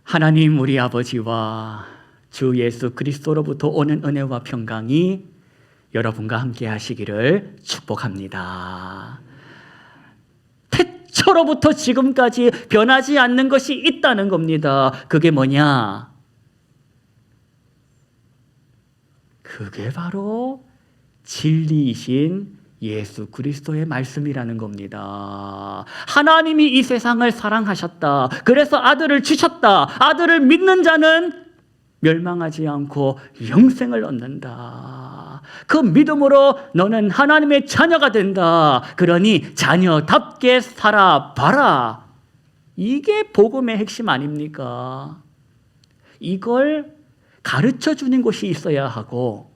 하나님 우리 아버지와 주 예수 그리스도로부터 오는 은혜와 평강이 여러분과 함께 하시기를 축복합니다. 태초로부터 지금까지 변하지 않는 것이 있다는 겁니다. 그게 뭐냐? 그게 바로 진리이신 예수 그리스도의 말씀이라는 겁니다. 하나님이 이 세상을 사랑하셨다. 그래서 아들을 주셨다. 아들을 믿는 자는 멸망하지 않고 영생을 얻는다. 그 믿음으로 너는 하나님의 자녀가 된다. 그러니 자녀답게 살아봐라. 이게 복음의 핵심 아닙니까? 이걸 가르쳐 주는 곳이 있어야 하고,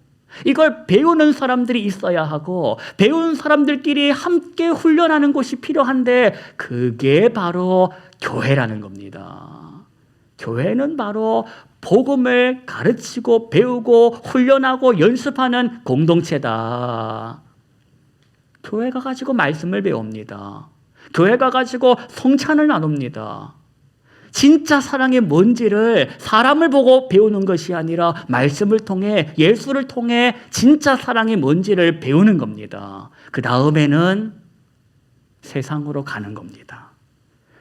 이걸 배우는 사람들이 있어야 하고, 배운 사람들끼리 함께 훈련하는 곳이 필요한데, 그게 바로 교회라는 겁니다. 교회는 바로 복음을 가르치고 배우고 훈련하고 연습하는 공동체다. 교회가 가지고 말씀을 배웁니다. 교회가 가지고 성찬을 나눕니다. 진짜 사랑이 뭔지를 사람을 보고 배우는 것이 아니라 말씀을 통해, 예수를 통해 진짜 사랑이 뭔지를 배우는 겁니다. 그 다음에는 세상으로 가는 겁니다.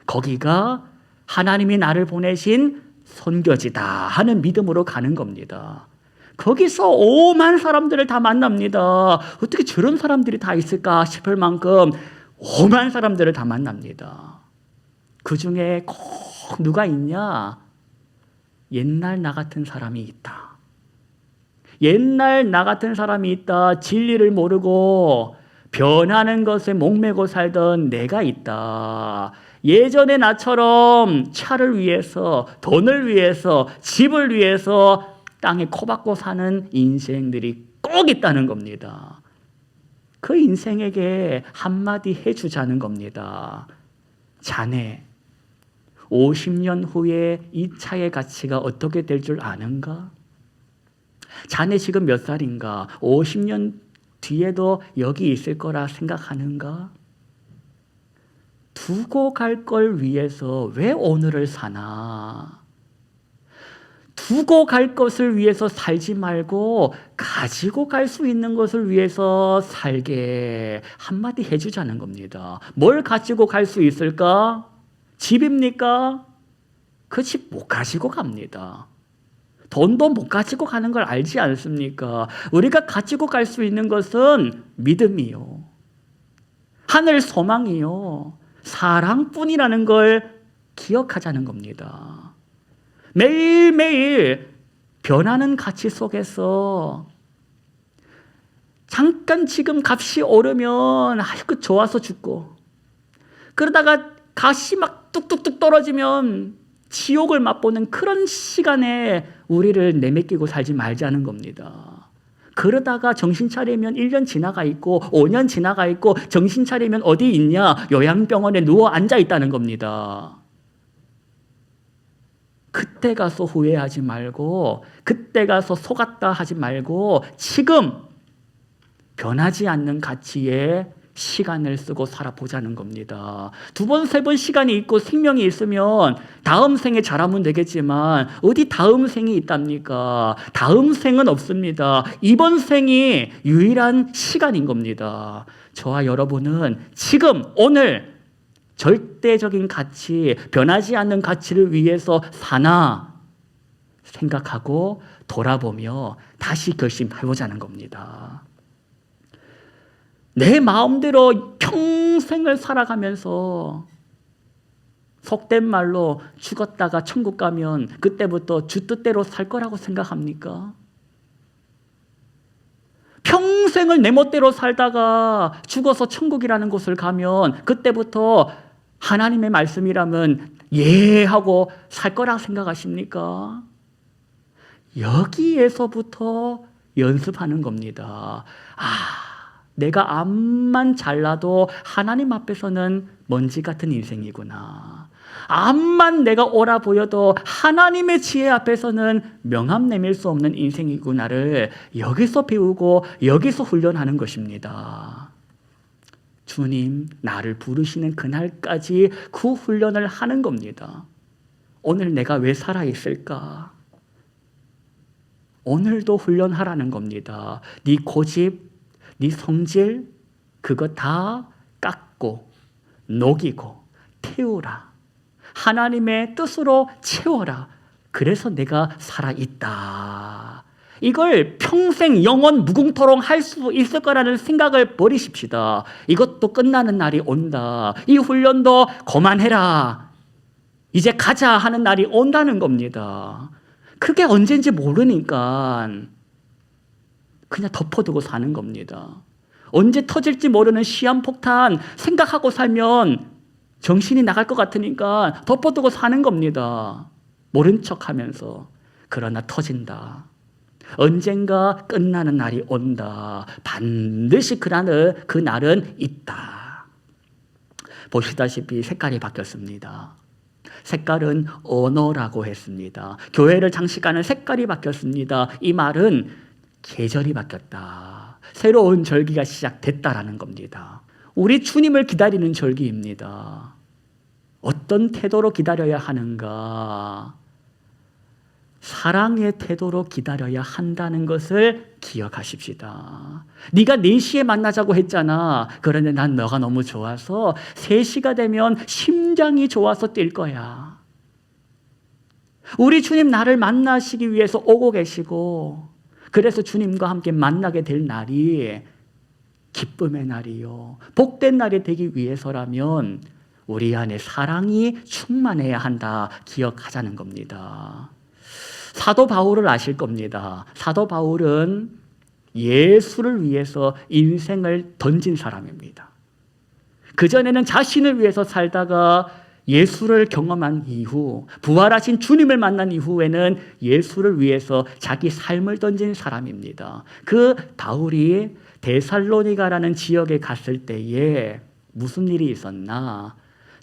거기가 하나님이 나를 보내신 선교지다 하는 믿음으로 가는 겁니다. 거기서 오만 사람들을 다 만납니다. 어떻게 저런 사람들이 다 있을까 싶을 만큼 오만 사람들을 다 만납니다. 그 중에 꼭 누가 있냐? 옛날 나 같은 사람이 있다. 옛날 나 같은 사람이 있다. 진리를 모르고 변하는 것에 목매고 살던 내가 있다. 예전의 나처럼 차를 위해서, 돈을 위해서, 집을 위해서 땅에 코박고 사는 인생들이 꼭 있다는 겁니다. 그 인생에게 한마디 해주자는 겁니다. 자네, 50년 후에 이 차의 가치가 어떻게 될 줄 아는가? 자네 지금 몇 살인가? 50년 뒤에도 여기 있을 거라 생각하는가? 두고 갈 걸 위해서 왜 오늘을 사나? 두고 갈 것을 위해서 살지 말고 가지고 갈 수 있는 것을 위해서 살게 한마디 해주자는 겁니다. 뭘 가지고 갈 수 있을까? 집입니까? 그 집 못 가지고 갑니다. 돈도 못 가지고 가는 걸 알지 않습니까? 우리가 가지고 갈 수 있는 것은 믿음이요, 하늘 소망이요, 사랑뿐이라는 걸 기억하자는 겁니다. 매일매일 변하는 가치 속에서 잠깐 지금 값이 오르면 아이고 좋아서 죽고, 그러다가 값이 막 뚝뚝뚝 떨어지면 지옥을 맛보는 그런 시간에 우리를 내맡기고 살지 말자는 겁니다. 그러다가 정신 차리면 1년 지나가 있고 5년 지나가 있고 정신 차리면 어디 있냐? 요양병원에 누워 앉아 있다는 겁니다. 그때 가서 후회하지 말고, 그때 가서 속았다 하지 말고, 지금 변하지 않는 가치에 시간을 쓰고 살아보자는 겁니다. 2번, 3번 시간이 있고 생명이 있으면 다음 생에 잘하면 되겠지만 어디 다음 생이 있답니까? 다음 생은 없습니다. 이번 생이 유일한 시간인 겁니다. 저와 여러분은 지금 오늘 절대적인 가치, 변하지 않는 가치를 위해서 사나 생각하고 돌아보며 다시 결심해보자는 겁니다. 내 마음대로 평생을 살아가면서 속된 말로 죽었다가 천국 가면 그때부터 주 뜻대로 살 거라고 생각합니까? 평생을 내 멋대로 살다가 죽어서 천국이라는 곳을 가면 그때부터 하나님의 말씀이라면 예 하고 살 거라고 생각하십니까? 여기에서부터 연습하는 겁니다. 내가 암만 잘나도 하나님 앞에서는 먼지 같은 인생이구나. 암만 내가 옳아 보여도 하나님의 지혜 앞에서는 명함 내밀 수 없는 인생이구나를 여기서 배우고 여기서 훈련하는 것입니다. 주님 나를 부르시는 그날까지 그 훈련을 하는 겁니다. 오늘 내가 왜 살아있을까? 오늘도 훈련하라는 겁니다. 네 고집, 네 성질 그거 다 깎고 녹이고 태우라. 하나님의 뜻으로 채워라. 그래서 내가 살아있다. 이걸 평생 영원 무궁토록 할 수 있을 거라는 생각을 버리십시다. 이것도 끝나는 날이 온다. 이 훈련도 그만해라. 이제 가자 하는 날이 온다는 겁니다. 그게 언젠지 모르니까 그냥 덮어두고 사는 겁니다. 언제 터질지 모르는 시한폭탄 생각하고 살면 정신이 나갈 것 같으니까 덮어두고 사는 겁니다. 모른 척하면서. 그러나 터진다. 언젠가 끝나는 날이 온다. 반드시 그 날은 있다. 보시다시피 색깔이 바뀌었습니다. 색깔은 언어라고 했습니다. 교회를 장식하는 색깔이 바뀌었습니다. 이 말은 계절이 바뀌었다. 새로운 절기가 시작됐다라는 겁니다. 우리 주님을 기다리는 절기입니다. 어떤 태도로 기다려야 하는가? 사랑의 태도로 기다려야 한다는 것을 기억하십시다. 네가 4시에 만나자고 했잖아. 그런데 난 너가 너무 좋아서 3시가 되면 심장이 좋아서 뛸 거야. 우리 주님 나를 만나시기 위해서 오고 계시고, 그래서 주님과 함께 만나게 될 날이 기쁨의 날이요, 복된 날이 되기 위해서라면 우리 안에 사랑이 충만해야 한다. 기억하자는 겁니다. 사도 바울을 아실 겁니다. 사도 바울은 예수를 위해서 인생을 던진 사람입니다. 그전에는 자신을 위해서 살다가 예수를 경험한 이후, 부활하신 주님을 만난 이후에는 예수를 위해서 자기 삶을 던진 사람입니다. 그 바울이 데살로니가라는 지역에 갔을 때에 무슨 일이 있었나?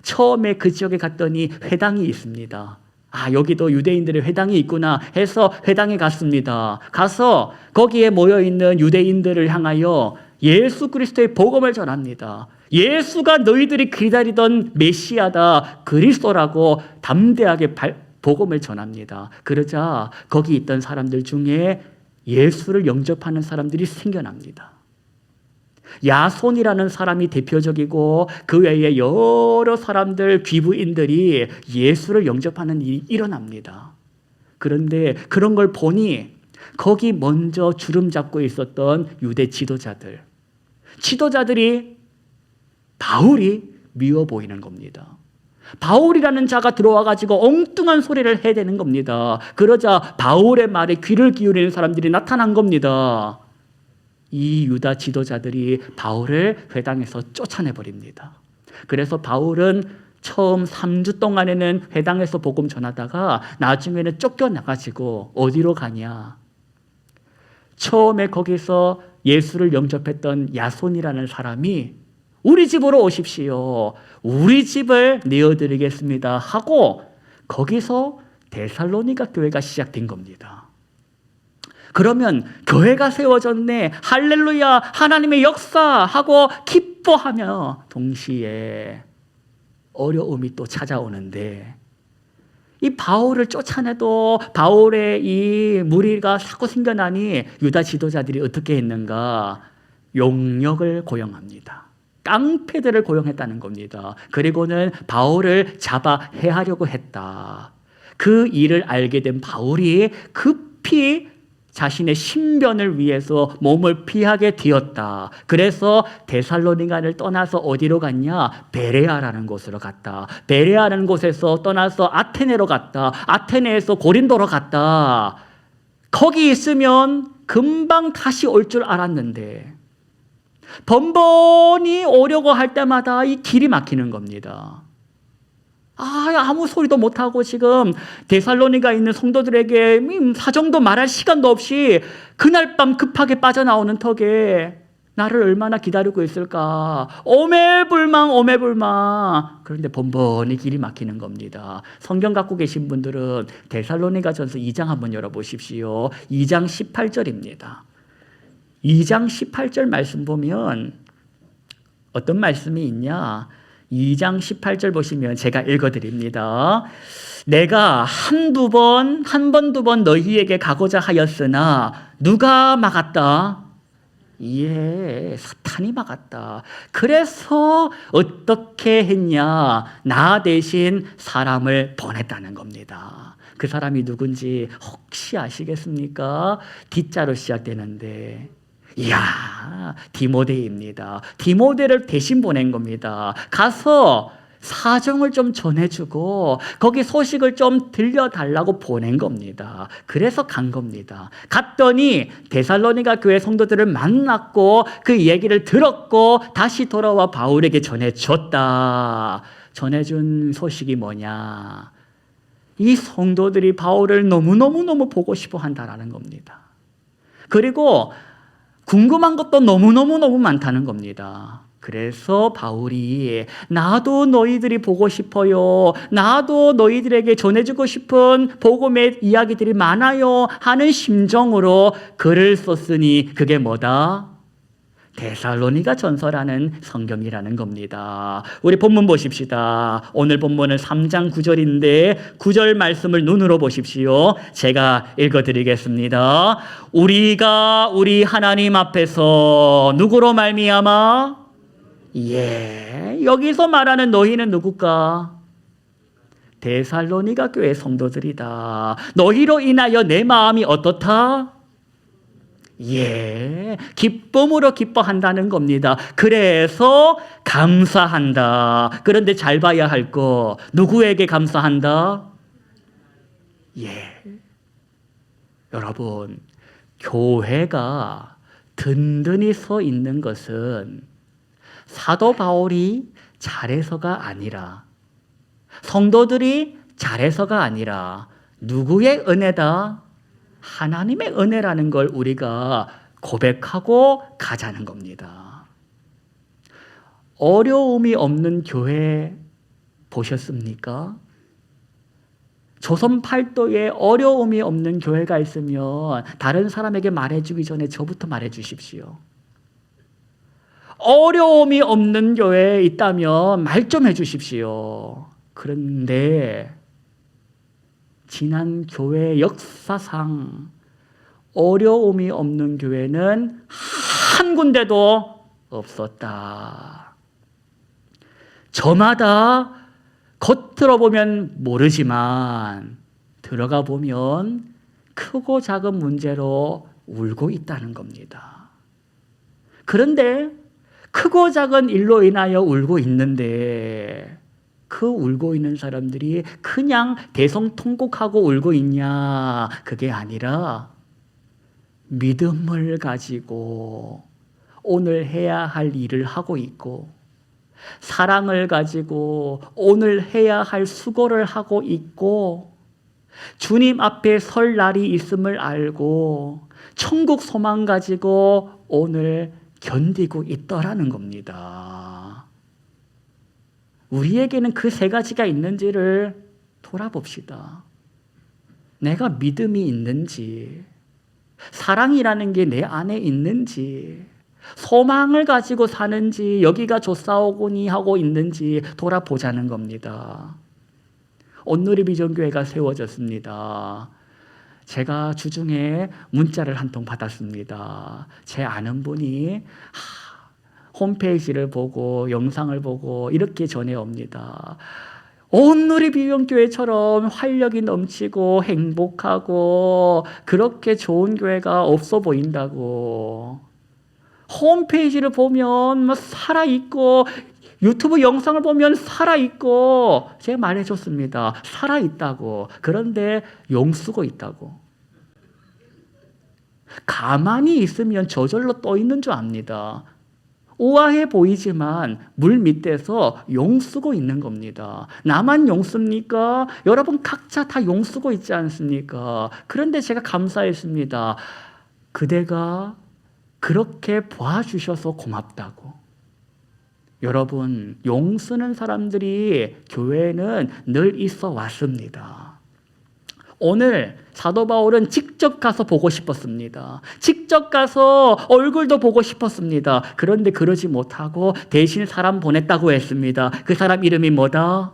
처음에 그 지역에 갔더니 회당이 있습니다. 아, 여기도 유대인들의 회당이 있구나 해서 회당에 갔습니다. 가서 거기에 모여있는 유대인들을 향하여 예수 그리스도의 복음을 전합니다. 예수가 너희들이 기다리던 메시아다, 그리스도라고 담대하게 복음을 전합니다. 그러자 거기 있던 사람들 중에 예수를 영접하는 사람들이 생겨납니다. 야손이라는 사람이 대표적이고 그 외에 여러 사람들, 귀부인들이 예수를 영접하는 일이 일어납니다. 그런데 그런 걸 보니 거기 먼저 주름 잡고 있었던 유대 지도자들이 바울이 미워 보이는 겁니다. 바울이라는 자가 들어와가지고 엉뚱한 소리를 해대는 겁니다. 그러자 바울의 말에 귀를 기울이는 사람들이 나타난 겁니다. 이 유다 지도자들이 바울을 회당에서 쫓아내버립니다. 그래서 바울은 처음 3주 동안에는 회당에서 복음 전하다가 나중에는 쫓겨나가지고 어디로 가냐? 처음에 거기서 예수를 영접했던 야손이라는 사람이 우리 집으로 오십시오. 우리 집을 내어드리겠습니다 하고 거기서 데살로니가 교회가 시작된 겁니다. 그러면 교회가 세워졌네, 할렐루야, 하나님의 역사하고 기뻐하며 동시에 어려움이 또 찾아오는데, 이 바울을 쫓아내도 바울의 이 무리가 자꾸 생겨나니 유다 지도자들이 어떻게 했는가? 용력을 고용합니다. 깡패들을 고용했다는 겁니다. 그리고는 바울을 잡아 해하려고 했다. 그 일을 알게 된 바울이 급히 자신의 신변을 위해서 몸을 피하게 되었다. 그래서 데살로니가를 떠나서 어디로 갔냐? 베레아라는 곳으로 갔다. 베레아라는 곳에서 떠나서 아테네로 갔다. 아테네에서 고린도로 갔다. 거기 있으면 금방 다시 올 줄 알았는데 번번이 오려고 할 때마다 이 길이 막히는 겁니다. 아무 소리도 못하고 지금 데살로니가 있는 성도들에게 사정도 말할 시간도 없이 그날 밤 급하게 빠져나오는 턱에 나를 얼마나 기다리고 있을까? 오매불망. 그런데 번번이 길이 막히는 겁니다. 성경 갖고 계신 분들은 데살로니가전서 2장 한번 열어보십시오. 2장 18절입니다. 2장 18절 말씀 보면 어떤 말씀이 있냐? 2장 18절 보시면 제가 읽어드립니다. 내가 한 번, 두 번 너희에게 가고자 하였으나 누가 막았다? 예, 사탄이 막았다. 그래서 어떻게 했냐? 나 대신 사람을 보냈다는 겁니다. 그 사람이 누군지 혹시 아시겠습니까? D자로 시작되는데, 이야, 디모데입니다. 디모데를 대신 보낸 겁니다. 가서 사정을 좀 전해주고 거기 소식을 좀 들려달라고 보낸 겁니다. 그래서 간 겁니다. 갔더니 데살로니가 교회 성도들을 만났고 그 얘기를 들었고 다시 돌아와 바울에게 전해줬다. 전해준 소식이 뭐냐? 이 성도들이 바울을 너무너무 보고 싶어 한다라는 겁니다. 그리고 궁금한 것도 너무너무 많다는 겁니다. 그래서 바울이 나도 너희들이 보고 싶어요. 나도 너희들에게 전해주고 싶은 복음의 이야기들이 많아요. 하는 심정으로 글을 썼으니 그게 뭐다? 데살로니가 전서라는 성경이라는 겁니다. 우리 본문 보십시다. 오늘 본문은 3장 9절인데 9절 말씀을 눈으로 보십시오. 제가 읽어드리겠습니다. 우리가 우리 하나님 앞에서 누구로 말미암아? 예, 여기서 말하는 너희는 누굴까? 데살로니가 교회 성도들이다. 너희로 인하여 내 마음이 어떻다? 예, 기쁨으로 기뻐한다는 겁니다. 그래서 감사한다. 그런데 잘 봐야 할 거, 누구에게 감사한다? 예, 여러분, 교회가 든든히 서 있는 것은 사도 바울이 잘해서가 아니라, 성도들이 잘해서가 아니라 누구의 은혜다? 하나님의 은혜라는 걸 우리가 고백하고 가자는 겁니다. 어려움이 없는 교회 보셨습니까? 조선 팔도에 어려움이 없는 교회가 있으면 다른 사람에게 말해주기 전에 저부터 말해주십시오. 어려움이 없는 교회에 있다면 말 좀 해주십시오. 그런데 지난 교회 역사상 어려움이 없는 교회는 한 군데도 없었다. 저마다 겉으로 보면 모르지만 들어가 보면 크고 작은 문제로 울고 있다는 겁니다. 그런데 크고 작은 일로 인하여 울고 있는데 그 울고 있는 사람들이 그냥 대성통곡하고 울고 있냐? 그게 아니라 믿음을 가지고 오늘 해야 할 일을 하고 있고 사랑을 가지고 오늘 해야 할 수고를 하고 있고 주님 앞에 설 날이 있음을 알고 천국 소망 가지고 오늘 견디고 있더라는 겁니다. 우리에게는 그 세 가지가 있는지를 돌아봅시다. 내가 믿음이 있는지, 사랑이라는 게 내 안에 있는지, 소망을 가지고 사는지, 여기가 좋사오고니 하고 있는지 돌아보자는 겁니다. 온누리 비전교회가 세워졌습니다. 제가 주중에 문자를 한 통 받았습니다. 제 아는 분이 홈페이지를 보고 영상을 보고 이렇게 전해옵니다. 온누리 비전교회처럼 활력이 넘치고 행복하고 그렇게 좋은 교회가 없어 보인다고. 홈페이지를 보면 살아있고 유튜브 영상을 보면 살아있고 제가 말해줬습니다. 살아있다고. 그런데 용쓰고 있다고. 가만히 있으면 저절로 떠 있는 줄 압니다. 우아해 보이지만 물 밑에서 용쓰고 있는 겁니다. 나만 용씁니까? 여러분 각자 다 용쓰고 있지 않습니까? 그런데 제가 감사했습니다. 그대가 그렇게 봐주셔서 고맙다고. 여러분, 용쓰는 사람들이 교회에는 늘 있어 왔습니다. 오늘 사도 바울은 직접 가서 보고 싶었습니다. 직접 가서 얼굴도 보고 싶었습니다. 그런데 그러지 못하고 대신 사람 보냈다고 했습니다. 그 사람 이름이 뭐다?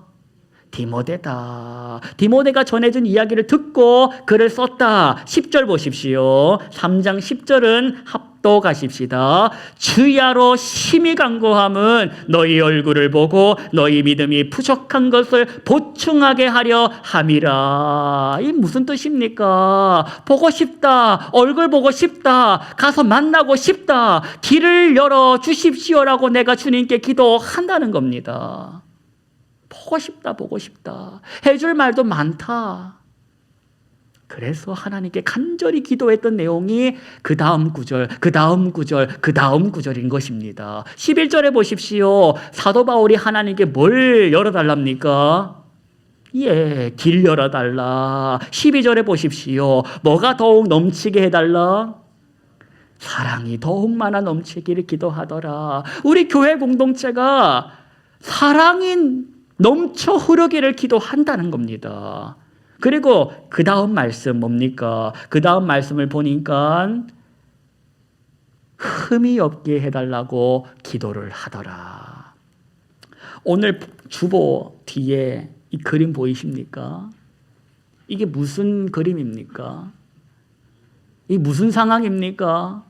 디모데다. 디모데가 전해준 이야기를 듣고 글을 썼다. 10절 보십시오. 3장 10절은 합독하십시다. 주야로 심히 간구함은 너희 얼굴을 보고 너희 믿음이 부족한 것을 보충하게 하려 함이라. 이 무슨 뜻입니까? 보고 싶다. 얼굴 보고 싶다. 가서 만나고 싶다. 길을 열어 주십시오라고 내가 주님께 기도한다는 겁니다. 보고 싶다, 보고 싶다. 해줄 말도 많다. 그래서 하나님께 간절히 기도했던 내용이 그 다음 구절, 그 다음 구절, 그 다음 구절인 것입니다. 11절에 보십시오. 사도 바울이 하나님께 뭘 열어달랍니까? 예, 길 열어달라. 12절에 보십시오. 뭐가 더욱 넘치게 해달라? 사랑이 더욱 많아 넘치기를 기도하더라. 우리 교회 공동체가 사랑이 넘쳐 흐르기를 기도한다는 겁니다. 그리고 그 다음 말씀 뭡니까? 그 다음 말씀을 보니까 흠이 없게 해달라고 기도를 하더라. 오늘 주보 뒤에 이 그림 보이십니까? 이게 무슨 그림입니까? 이 무슨 상황입니까?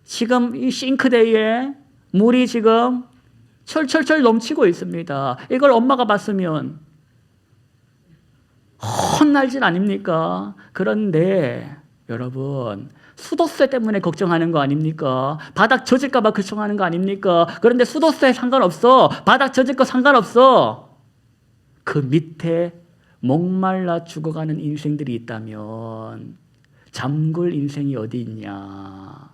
지금 이 싱크대에 물이 지금 철철철 넘치고 있습니다. 이걸 엄마가 봤으면 혼날 질 아닙니까? 그런데 여러분, 수도세 때문에 걱정하는 거 아닙니까? 바닥 젖을까 봐 걱정하는 거 아닙니까? 그런데 수도세 상관없어. 바닥 젖을 거 상관없어. 그 밑에 목말라 죽어가는 인생들이 있다면 잠글 인생이 어디 있냐?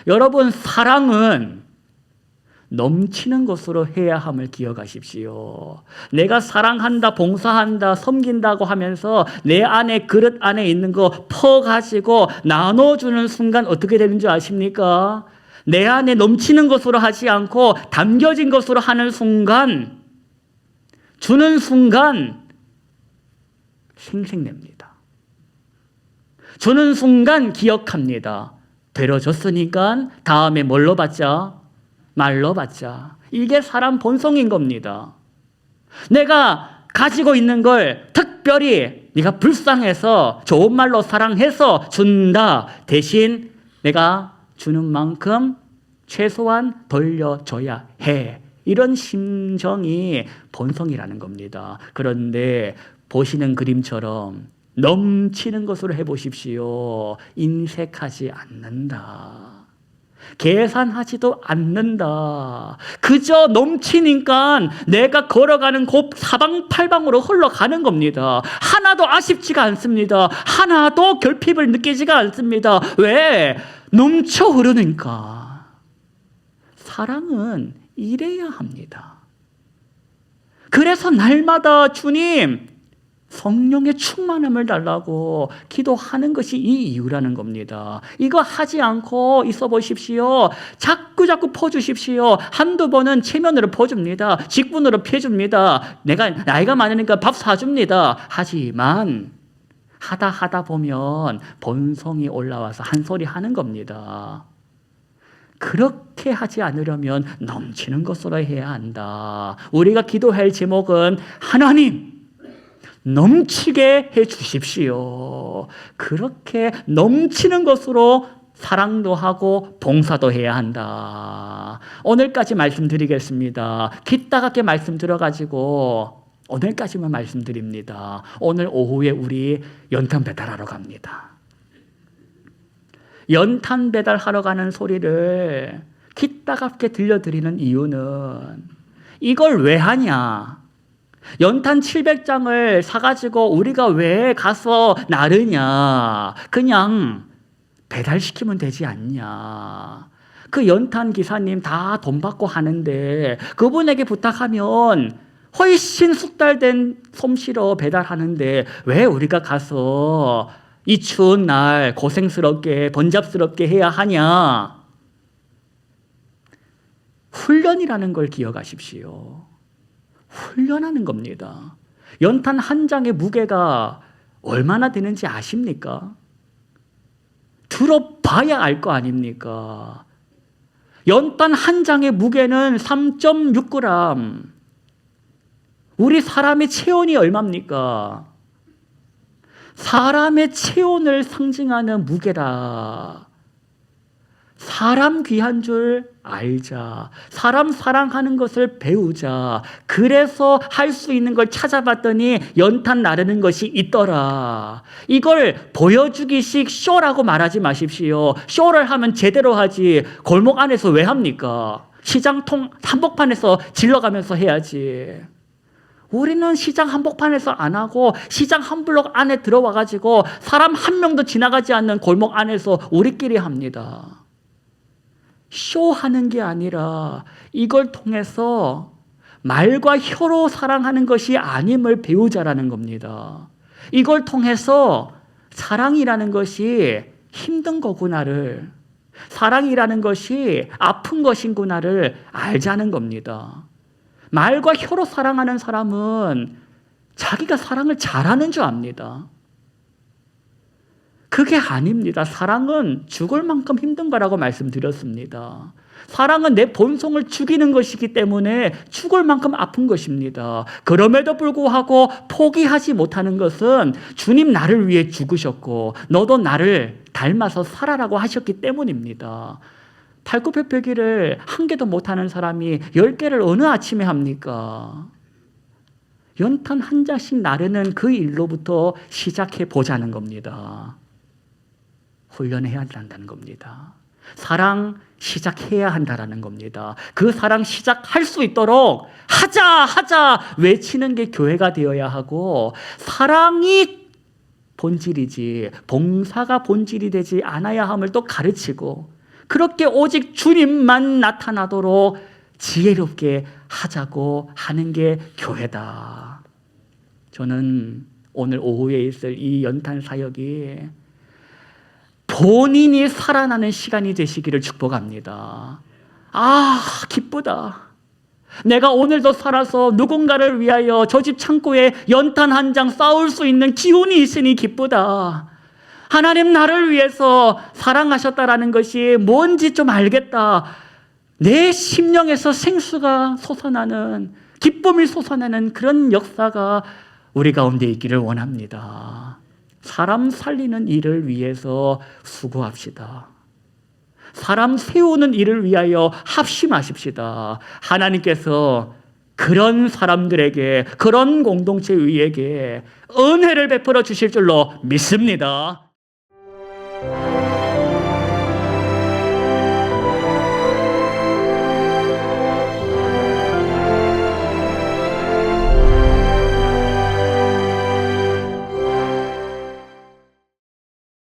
여러분, 사랑은 넘치는 것으로 해야 함을 기억하십시오. 내가 사랑한다, 봉사한다, 섬긴다고 하면서 내 안에 그릇 안에 있는 거 퍼가지고 나눠주는 순간 어떻게 되는 줄 아십니까? 내 안에 넘치는 것으로 하지 않고 담겨진 것으로 하는 순간, 주는 순간 생생냅니다. 주는 순간 기억합니다. 되려줬으니까 다음에 뭘로 받자? 말로 받자. 이게 사람 본성인 겁니다. 내가 가지고 있는 걸 특별히 네가 불쌍해서 좋은 말로 사랑해서 준다. 대신 내가 주는 만큼 최소한 돌려줘야 해. 이런 심정이 본성이라는 겁니다. 그런데 보시는 그림처럼 넘치는 것으로 해보십시오. 인색하지 않는다. 계산하지도 않는다. 그저 넘치니까 내가 걸어가는 곳 사방팔방으로 흘러가는 겁니다. 하나도 아쉽지가 않습니다. 하나도 결핍을 느끼지가 않습니다. 왜? 넘쳐 흐르니까. 사랑은 이래야 합니다. 그래서 날마다 주님 성령의 충만함을 달라고 기도하는 것이 이 이유라는 겁니다. 이거 하지 않고 있어 보십시오. 자꾸 퍼주십시오. 한두 번은 체면으로 퍼줍니다. 직분으로 패줍니다. 내가 나이가 많으니까 밥 사줍니다. 하지만 하다 보면 본성이 올라와서 한 소리 하는 겁니다. 그렇게 하지 않으려면 넘치는 것으로 해야 한다. 우리가 기도할 제목은 하나님 넘치게 해 주십시오. 그렇게 넘치는 것으로 사랑도 하고 봉사도 해야 한다. 오늘까지 말씀드리겠습니다. 기따갑게 말씀 들어가지고 오늘까지만 말씀드립니다. 오늘 오후에 우리 연탄 배달하러 갑니다. 연탄 배달하러 가는 소리를 기따갑게 들려드리는 이유는 이걸 왜 하냐? 연탄 700장을 사가지고 우리가 왜 가서 나르냐? 그냥 배달시키면 되지 않냐? 그 연탄 기사님 다 돈 받고 하는데 그분에게 부탁하면 훨씬 숙달된 솜씨로 배달하는데 왜 우리가 가서 이 추운 날 고생스럽게 번잡스럽게 해야 하냐? 훈련이라는 걸 기억하십시오. 훈련하는 겁니다. 연탄 한 장의 무게가 얼마나 되는지 아십니까? 들어봐야 알 거 아닙니까? 연탄 한 장의 무게는 3.6g. 우리 사람의 체온이 얼마입니까? 사람의 체온을 상징하는 무게라. 사람 귀한 줄 알자. 사람 사랑하는 것을 배우자. 그래서 할 수 있는 걸 찾아봤더니 연탄 나르는 것이 있더라. 이걸 보여주기식 쇼라고 말하지 마십시오. 쇼를 하면 제대로 하지. 골목 안에서 왜 합니까? 시장통 한복판에서 질러가면서 해야지. 우리는 시장 한복판에서 안 하고 시장 한 블록 안에 들어와 가지고 사람 한 명도 지나가지 않는 골목 안에서 우리끼리 합니다. 쇼하는 게 아니라 이걸 통해서 말과 혀로 사랑하는 것이 아님을 배우자라는 겁니다. 이걸 통해서 사랑이라는 것이 힘든 거구나를, 사랑이라는 것이 아픈 것이구나를 알자는 겁니다. 말과 혀로 사랑하는 사람은 자기가 사랑을 잘하는 줄 압니다. 그게 아닙니다. 사랑은 죽을 만큼 힘든 거라고 말씀드렸습니다. 사랑은 내 본성을 죽이는 것이기 때문에 죽을 만큼 아픈 것입니다. 그럼에도 불구하고 포기하지 못하는 것은 주님 나를 위해 죽으셨고 너도 나를 닮아서 살아라고 하셨기 때문입니다. 팔굽혀펴기를 한 개도 못하는 사람이 10개를 어느 아침에 합니까? 연탄 한 장씩 나르는 그 일로부터 시작해 보자는 겁니다. 훈련해야 한다는 겁니다. 사랑 시작해야 한다는 겁니다. 그 사랑 시작할 수 있도록 하자 외치는 게 교회가 되어야 하고, 사랑이 본질이지 봉사가 본질이 되지 않아야 함을 또 가르치고, 그렇게 오직 주님만 나타나도록 지혜롭게 하자고 하는 게 교회다. 저는 오늘 오후에 있을 이 연탄 사역이 본인이 살아나는 시간이 되시기를 축복합니다. 아, 기쁘다. 내가 오늘도 살아서 누군가를 위하여 저 집 창고에 연탄 한 장 쌓을 수 있는 기운이 있으니 기쁘다. 하나님 나를 위해서 사랑하셨다라는 것이 뭔지 좀 알겠다. 내 심령에서 생수가 솟아나는, 기쁨이 솟아나는 그런 역사가 우리 가운데 있기를 원합니다. 사람 살리는 일을 위해서 수고합시다. 사람 세우는 일을 위하여 합심하십시다. 하나님께서 그런 사람들에게, 그런 공동체에게 은혜를 베풀어 주실 줄로 믿습니다.